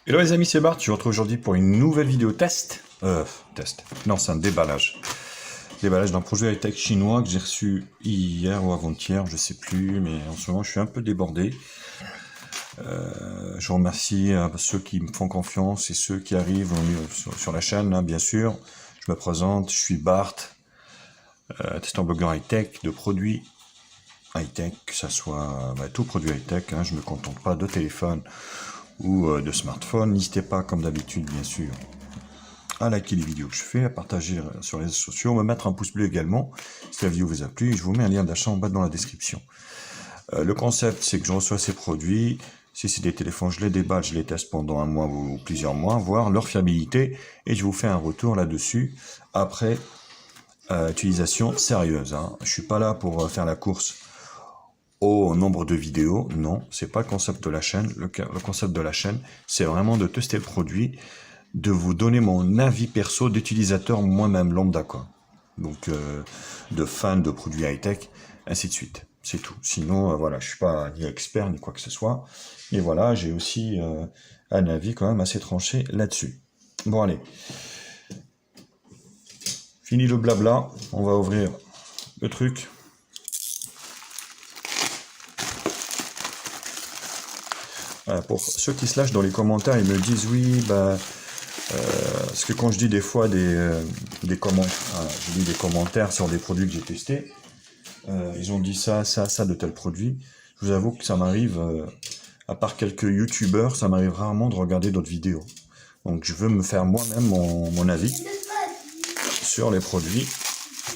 Hello les amis, c'est Bart, je vous retrouve aujourd'hui pour une nouvelle vidéo test. Non, c'est un déballage. Déballage d'un projet high-tech chinois que j'ai reçu hier ou avant-hier, je sais plus, mais en ce moment je suis un peu débordé. Je vous remercie à ceux qui me font confiance et ceux qui arrivent sur la chaîne, hein, bien sûr. Je me présente, je suis Bart, testeur blogueur high-tech de produits high-tech, que ça soit tout produit high-tech, hein, je ne me contente pas de téléphone ou de smartphone. N'hésitez pas, comme d'habitude, bien sûr, à liker les vidéos que je fais, à partager sur les réseaux sociaux, me mettre un pouce bleu également si la vidéo vous a plu. Je vous mets un lien d'achat en bas dans la description. Le concept, c'est que je reçois ces produits. Si c'est des téléphones, je les déballe, je les teste pendant un mois ou plusieurs mois, voir leur fiabilité, et je vous fais un retour là-dessus après utilisation sérieuse. Hein. Je suis pas là pour faire la course au nombre de vidéos, non, c'est pas le concept de la chaîne. Le concept de la chaîne, c'est vraiment de tester le produit, de vous donner mon avis perso d'utilisateur moi-même lambda, quoi. Donc de fan de produits high-tech, ainsi de suite. C'est tout. Sinon, voilà, je suis pas ni expert ni quoi que ce soit. Et voilà, j'ai aussi un avis quand même assez tranché là-dessus. Bon allez, fini le blabla, on va ouvrir le truc. Pour ceux qui se lâchent dans les commentaires, ils me disent oui, parce que quand je dis des fois des commentaires, je lis des commentaires sur des produits que j'ai testés, ils ont dit ça de tel produit. Je vous avoue que ça m'arrive, à part quelques youtubeurs, ça m'arrive rarement de regarder d'autres vidéos. Donc je veux me faire moi-même mon avis sur les produits,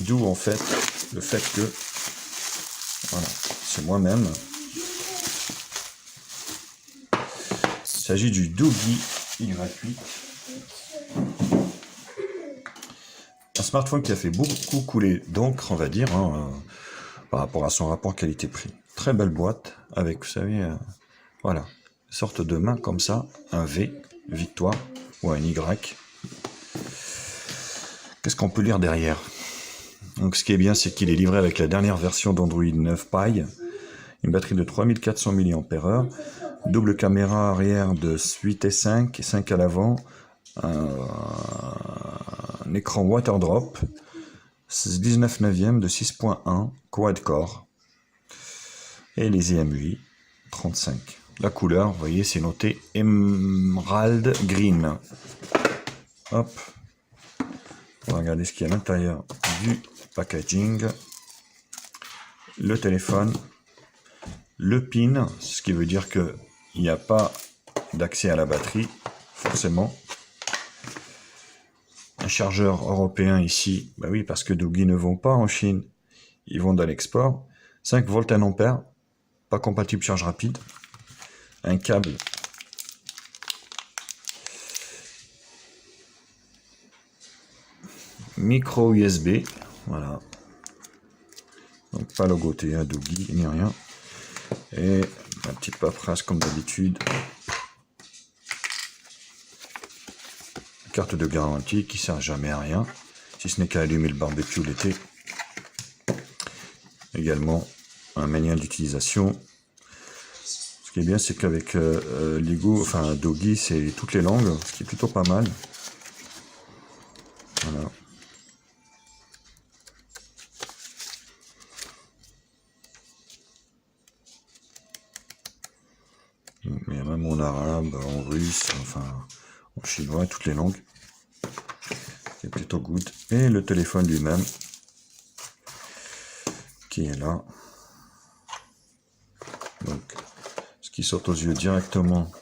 d'où en fait le fait que, voilà, c'est moi-même. Il s'agit du Doogee Y8. Un smartphone qui a fait beaucoup couler d'encre, on va dire, hein, par rapport à son rapport qualité-prix. Très belle boîte, avec, vous savez, voilà, une sorte de main comme ça, un V, victoire, ou un Y. Qu'est-ce qu'on peut lire derrière? Donc ce qui est bien, c'est qu'il est livré avec la dernière version d'Android 9 Pie, une batterie de 3400 mAh, double caméra arrière de 8 et 5 à l'avant, un écran water drop, 19 neuvième de 6.1 quad-core, et les EMUI 35. La couleur, vous voyez, c'est noté Emerald Green. Hop. On va regarder ce qu'il y a à l'intérieur du packaging. Le téléphone, le pin, ce qui veut dire qu'il n'y a pas d'accès à la batterie, forcément. Un chargeur européen ici, bah oui, parce que Doogee ne vont pas en Chine, ils vont dans l'export. 5 volts 1 ampère, pas compatible charge rapide. Un câble micro USB, voilà. Donc pas logoté à Doogee ni rien. Et ma petite paperasse comme d'habitude. Carte de garantie qui sert jamais à rien, si ce n'est qu'à allumer le barbecue l'été. Également un manuel d'utilisation. Ce qui est bien, c'est qu'avec Lego, enfin Doogee, c'est toutes les langues, ce qui est plutôt pas mal. Voilà. Il y a même en arabe, en russe, enfin en chinois, toutes les langues. C'est plutôt good. Et le téléphone lui-même, qui est là. Donc, ce qui saute aux yeux directement,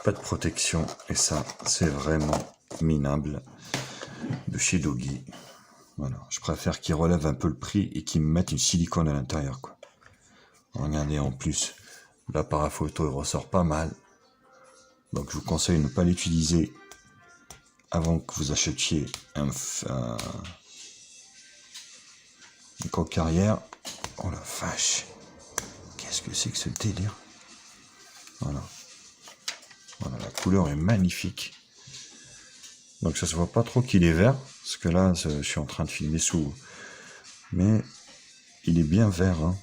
pas de protection. Et ça, c'est vraiment minable de chez Doogee. Voilà, je préfère qu'ils relèvent un peu le prix et qu'ils me mettent une silicone à l'intérieur, quoi. Regardez, en plus, l'appareil photo il ressort pas mal. Donc je vous conseille de ne pas l'utiliser avant que vous achetiez une coque arrière. Oh la vache, qu'est-ce que c'est que ce délire? Voilà. Voilà, la couleur est magnifique. Donc ça se voit pas trop qu'il est vert, parce que là je suis en train de filmer sous. Mais il est bien vert, hein.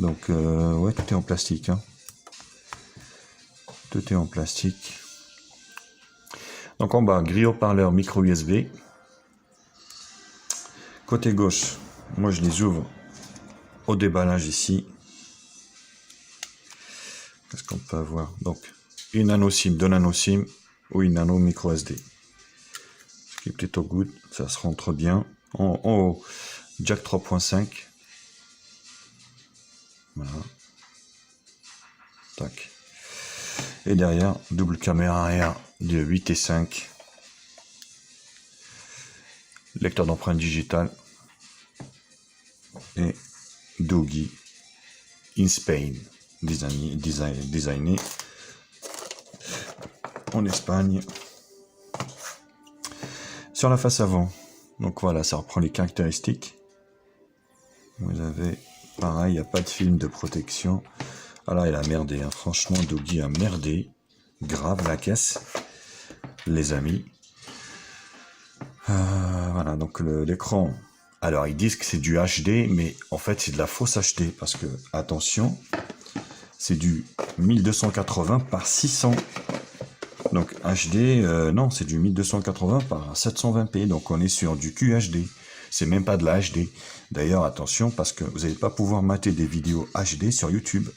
Donc, ouais, tout est en plastique. Hein. Tout est en plastique. Donc en bas, grille haut-parleur micro USB. Côté gauche, moi je les ouvre au déballage ici. Qu'est-ce qu'on peut avoir? Donc, une nano SIM, deux nano SIM ou une nano micro SD. Ce qui est plutôt good, ça se rentre bien. En haut, jack 3.5. Voilà. Tac. Et derrière, double caméra arrière de 8 et 5. Lecteur d'empreintes digitales. Et Doogee in Spain. Designé en Espagne. Sur la face avant, donc voilà, ça reprend les caractéristiques. Vous avez, pareil, il n'y a pas de film de protection. Alors il a merdé, hein. Franchement, Doogee a merdé. Grave la caisse, les amis. Voilà, donc l'écran. Alors ils disent que c'est du HD, mais en fait c'est de la fausse HD, parce que, attention, c'est du 1280 par 600. Donc HD, non, c'est du 1280 par 720p, donc on est sur du QHD. C'est même pas de la HD. D'ailleurs, attention, parce que vous n'allez pas pouvoir mater des vidéos HD sur YouTube.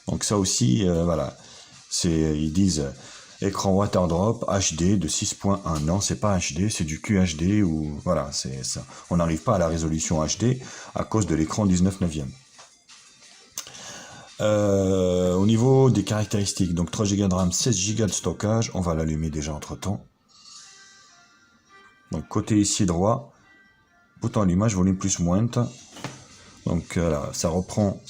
Donc ça aussi, voilà, ils disent écran Waterdrop HD de 6.1. Non, c'est pas HD, c'est du QHD, ou voilà, c'est ça. On n'arrive pas à la résolution HD à cause de l'écran 19/9. Au niveau des caractéristiques, donc 3 Go de RAM, 16 Go de stockage, on va l'allumer déjà entre temps. Donc côté ici droit, bouton allumage, volume plus moins. Donc là, ça reprend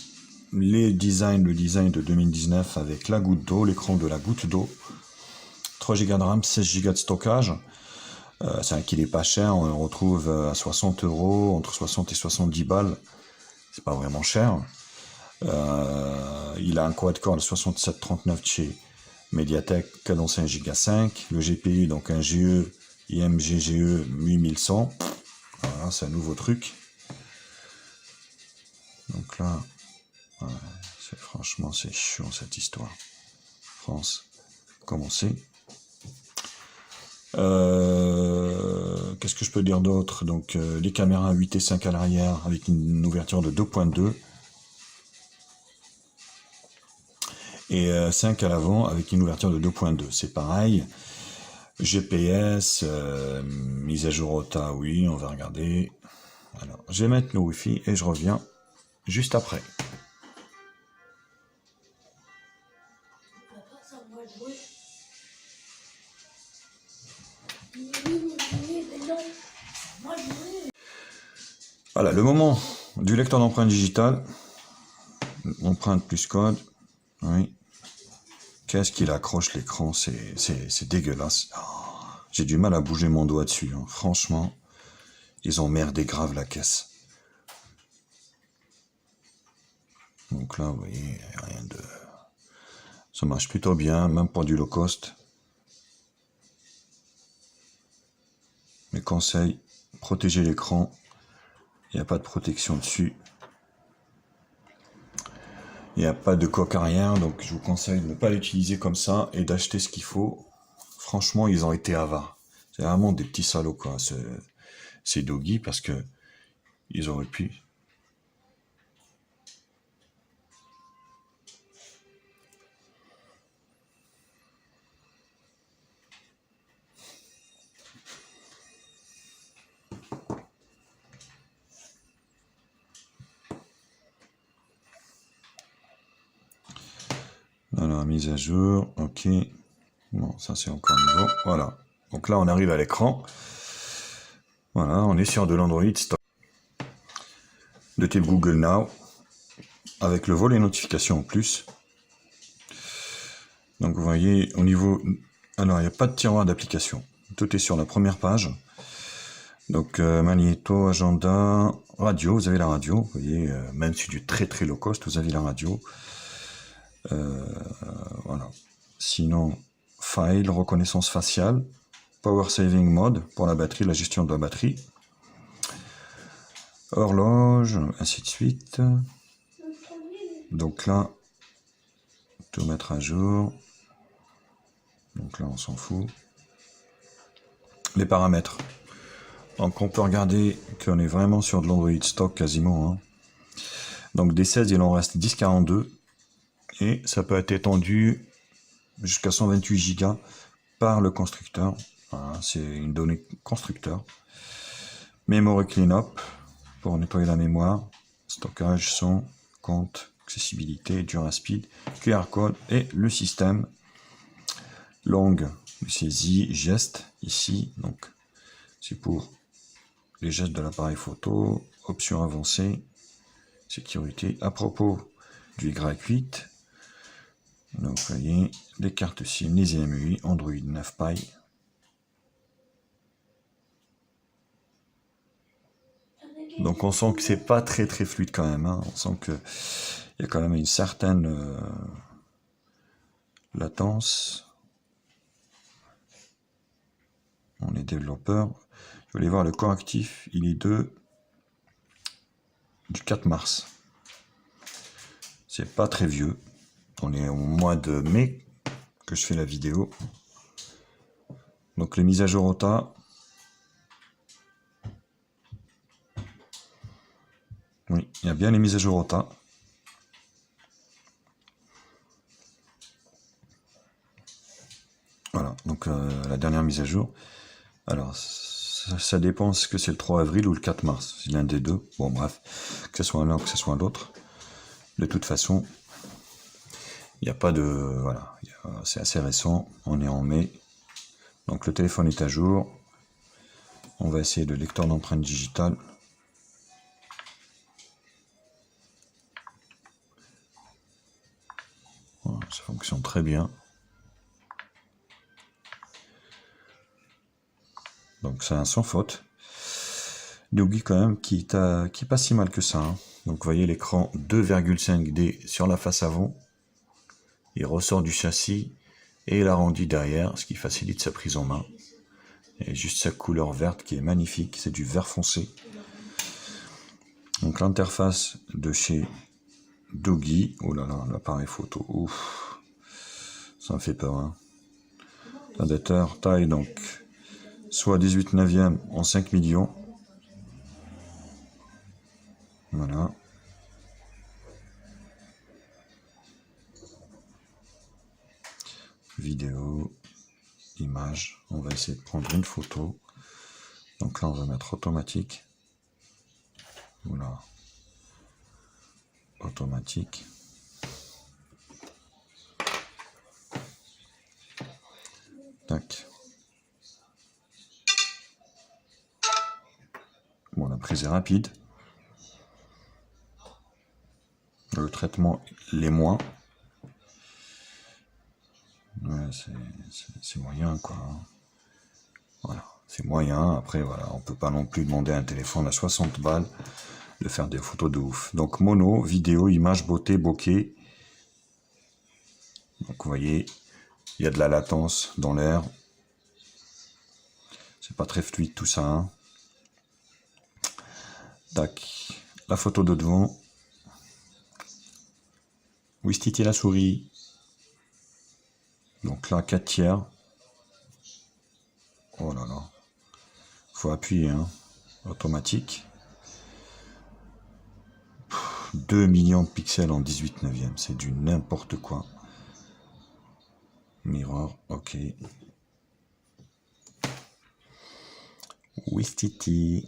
le design de 2019 avec la goutte d'eau, l'écran de la goutte d'eau. 3 Go de RAM, 16 Go de stockage. C'est un qui n'est pas cher, on le retrouve à 60 €, entre 60 et 70 balles. C'est pas vraiment cher. Il a un quad-core de 6739 chez Mediatek, cadencé 1 Go 5. Le GPU, donc un GE IMGGE 8100. Voilà, c'est un nouveau truc. Donc là, ouais, franchement, c'est chiant cette histoire. France, commencez. Qu'est-ce que je peux dire d'autre? Donc, les caméras 8 et 5 à l'arrière avec une ouverture de 2.2. Et 5 à l'avant avec une ouverture de 2.2. C'est pareil. GPS, mise à jour OTA, oui, on va regarder. Alors, je vais mettre le Wi-Fi et je reviens juste après. Voilà, le moment du lecteur d'empreinte digitale. Empreinte plus code. Oui. Qu'est-ce qu'il accroche l'écran, c'est dégueulasse. Oh, j'ai du mal à bouger mon doigt dessus. Hein. Franchement, ils ont merdé grave la caisse. Donc là, vous voyez, rien de... Ça marche plutôt bien, même pour du low cost. Mes conseils, protéger l'écran. Il n'y a pas de protection dessus. Il n'y a pas de coque arrière, donc je vous conseille de ne pas l'utiliser comme ça et d'acheter ce qu'il faut. Franchement, ils ont été avares. C'est vraiment des petits salauds, quoi. C'est Doogee, parce que ils auraient pu... Alors, mise à jour, ok. Bon, ça c'est encore nouveau. Voilà. Donc là, on arrive à l'écran. Voilà, on est sur de l'Android Stock. De type Google Now. Avec le volet notification en plus. Donc vous voyez, au niveau... Alors, il n'y a pas de tiroir d'application. Tout est sur la première page. Donc, magnéto, agenda, radio. Vous avez la radio. Vous voyez, même si du très très low cost, vous avez la radio. Voilà. Sinon, file, reconnaissance faciale, power saving mode pour la batterie, la gestion de la batterie, horloge, ainsi de suite. Donc là, tout mettre à jour. Donc là, on s'en fout. Les paramètres. Donc on peut regarder qu'on est vraiment sur de l'Android stock quasiment. Hein. Donc des 16, il en reste 10,42. Et ça peut être étendu jusqu'à 128 Go par le constructeur. Voilà, c'est une donnée constructeur. Memory cleanup pour nettoyer la mémoire. Stockage, son, compte, accessibilité, DuraSpeed, QR code et le système. Langue, saisie, geste ici. Donc c'est pour les gestes de l'appareil photo. Options avancées, sécurité. À propos du Y8, donc vous voyez les cartes SIM, les EMUI, Android 9 Pie. Donc on sent que c'est pas très fluide quand même. Hein. On sent que il y a quand même une certaine latence. On est développeur. Je vais aller voir le correctif. Il est du 4 mars. C'est pas très vieux. On est au mois de mai que je fais la vidéo. Donc les mises à jour OTA. Oui, il y a bien les mises à jour OTA. Voilà, donc la dernière mise à jour. Alors, ça dépend ce que c'est le 3 avril ou le 4 mars. C'est l'un des deux. Bon, bref, que ce soit l'un ou que ce soit l'autre. De toute façon, il n'y a pas de... Voilà, c'est assez récent. On est en mai. Donc le téléphone est à jour. On va essayer le lecteur d'empreintes digitales. Voilà, ça fonctionne très bien. Donc c'est un sans faute. Doogee quand même qui est pas si mal que ça. Hein. Donc vous voyez l'écran 2,5D sur la face avant. Il ressort du châssis et l'arrondi derrière, ce qui facilite sa prise en main. Et juste sa couleur verte qui est magnifique, c'est du vert foncé. Donc l'interface de chez Doogee. Oh là là, l'appareil photo. Ouf. Ça me fait peur. Hein. L'adapteur taille donc soit 18/9 en 5 millions. Voilà. Vidéo, image. On va essayer de prendre une photo. Donc là, on va mettre automatique. Voilà. Automatique. Tac. Bon, la prise est rapide. Le traitement l'est moins. Ouais, c'est moyen, quoi. Voilà, c'est moyen. Après, voilà, on peut pas non plus demander à un téléphone à 60 balles de faire des photos de ouf. Donc, mono, vidéo, image, beauté, bokeh. Donc, vous voyez, il y a de la latence dans l'air. C'est pas très fluide tout ça. Hein. Tac. La photo de devant. Wistiti la souris. Donc là, 4 tiers. Oh là là. Faut appuyer, hein. Automatique. 2 millions de pixels en 18/9. C'est du n'importe quoi. Mirror, ok. Wistiti.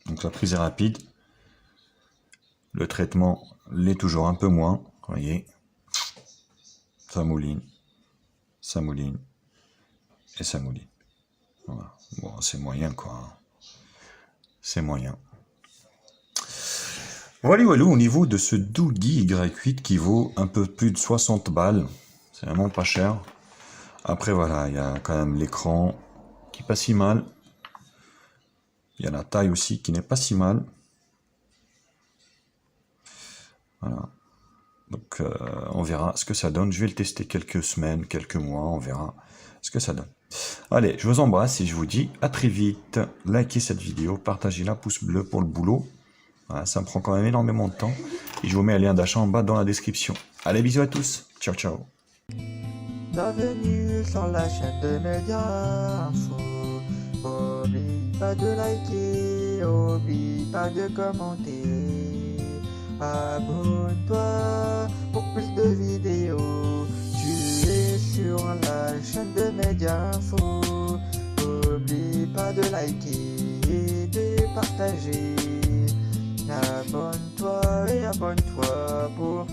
Donc la prise est rapide. Le traitement l'est toujours un peu moins. Vous voyez. Ça mouline. Ça mouline. Et ça mouline. Voilà. Bon, c'est moyen quoi. C'est moyen. Voilà, voilà, au niveau de ce Doogee Y8 qui vaut un peu plus de 60 balles. C'est vraiment pas cher. Après, voilà, il y a quand même l'écran qui est pas si mal. Il y a la taille aussi qui n'est pas si mal. Voilà. Donc, on verra ce que ça donne. Je vais le tester quelques semaines, quelques mois. On verra ce que ça donne. Allez, je vous embrasse et je vous dis à très vite. Likez cette vidéo, partagez-la, pouce bleu pour le boulot. Voilà, ça me prend quand même énormément de temps. Et je vous mets un lien d'achat en bas dans la description. Allez, bisous à tous. Ciao, ciao. Bienvenue sur la chaîne de Média Info. Oublie pas de liker, oublie pas de commenter. Abonne-toi pour plus de vidéos. Tu es sur la chaîne de Média Info. Oublie pas de liker et de partager. Abonne-toi et abonne-toi pour